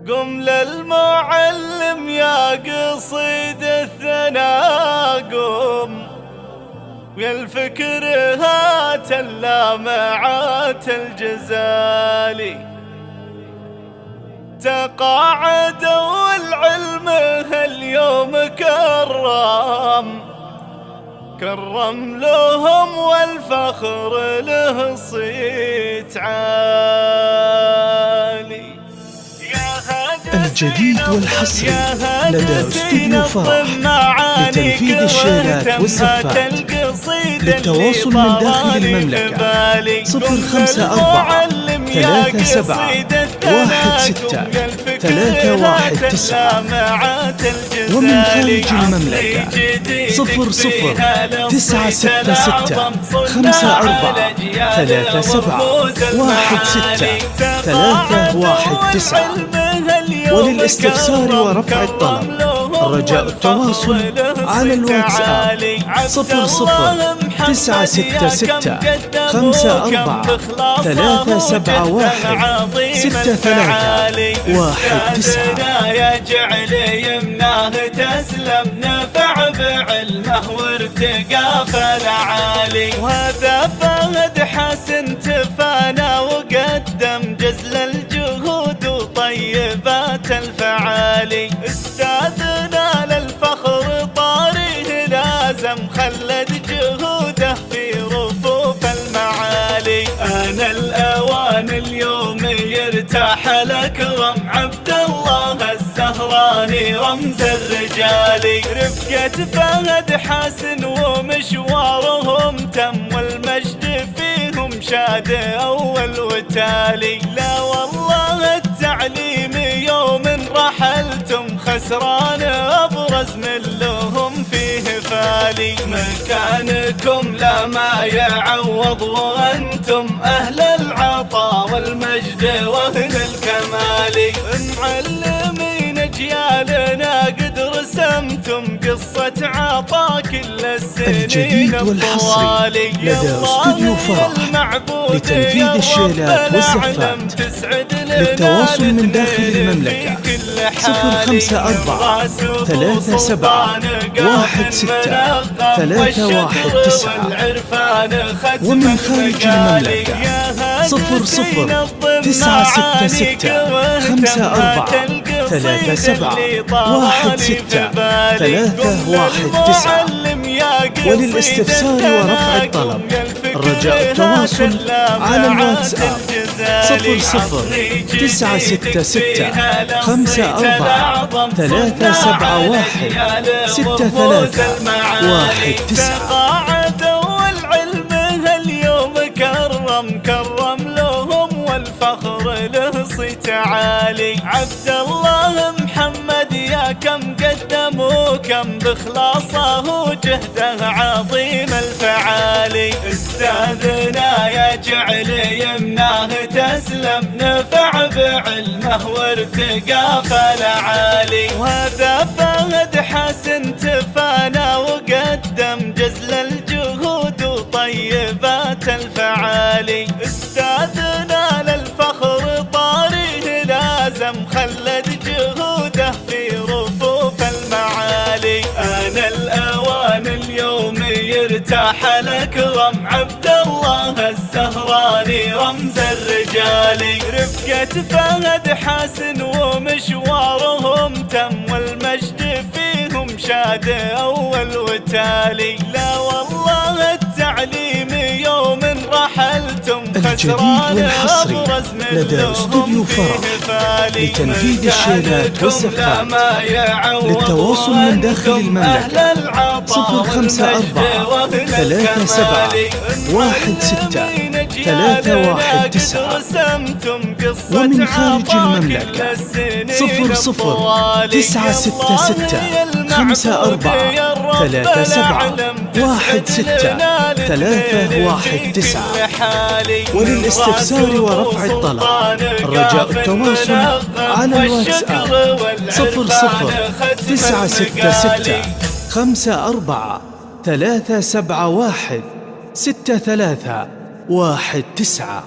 قم للمعلم يا قصيد الثناء قم، ويا الفكر هات اللامعات الجزالي. تقاعدوا والعلم هاليوم كرم لهم والفخر له صيت عالي. الجديد والحصري لدى استوديو فرح لتنفيذ الشيلات والزفات. للتواصل من داخل المملكة 054 37 16 319، ومن خارج المملكة 00 966 54 37 16 319. وللاستفسار ورفع الطلب رجاء التواصل على الواتساب 00 966 54 371 6319. يجعل يمناه تسلم نفع بعلمه وارتقى فالعالي. وهذا فهد حسن تفانى وقدم جزل الجهود وطيبات الفعالي. استاذنا للفخر طاريه لازم خلد جهوده في رفوف المعالي. أنا الأوان اليوم يرتاح الأكرم عبد الله الزهراني رمز الرجال. رفقة فهد حسن ومشوارهم تم والمجد فيهم شاد أول وتالي. لا والله التعليم يوم رحلتم خسران أبرز من لهم فيه فالي. مكانكم لا ما يعوض وأنتم أهل العطاء والمجد وأهل الكمال. معلمين أجيالنا قد رسمتم قصة عطاء كل السنين. الجديد والحصري لدى استوديو فرح لتنفيذ الشيلات والزفات. للتواصل من داخل المملكة 054 37 16 319، ومن خارج المملكة 00 966 54 37 16 319. وللاستفسار ورفع الطلب رجاء التواصل على الواتساب 00 966 54 371 6319. تقاعدوا والعلم هاليوم كرم لهم والفخر له صيت عالي. عبد الله محمد يا كم قدم وكم بإخلاصه وجهده عظيم الفعالي. استاذنا يجعل يمناه تسلم نفع بعلمه وارتقى فالعالي. وهذا فهد حسن تفانى وقدم جزل الجهود وطيبات الفعالي. استاذنا للفخر طاريه لازم خلد جهوده في رفوف المعالي. أنا الأوان اليوم يرتاح الأكرم عبد الله الزهراني رمز الرجال. رفقة فهد حسن ومشوارهم تم والمجد فيهم شاد أول وتالي. لا والله التعليم يوم رحلتم الجديد والحصري لدى استوديو فرح لتنفيذ الشيلات والزفات. للتواصل من داخل المملكة 054 37 16 319، ومن خارج المملكة 00 966 54 37 16 319. وللاستفسار ورفع الطلب رجاء التواصل على الواتساب 00 966 54 371 6319.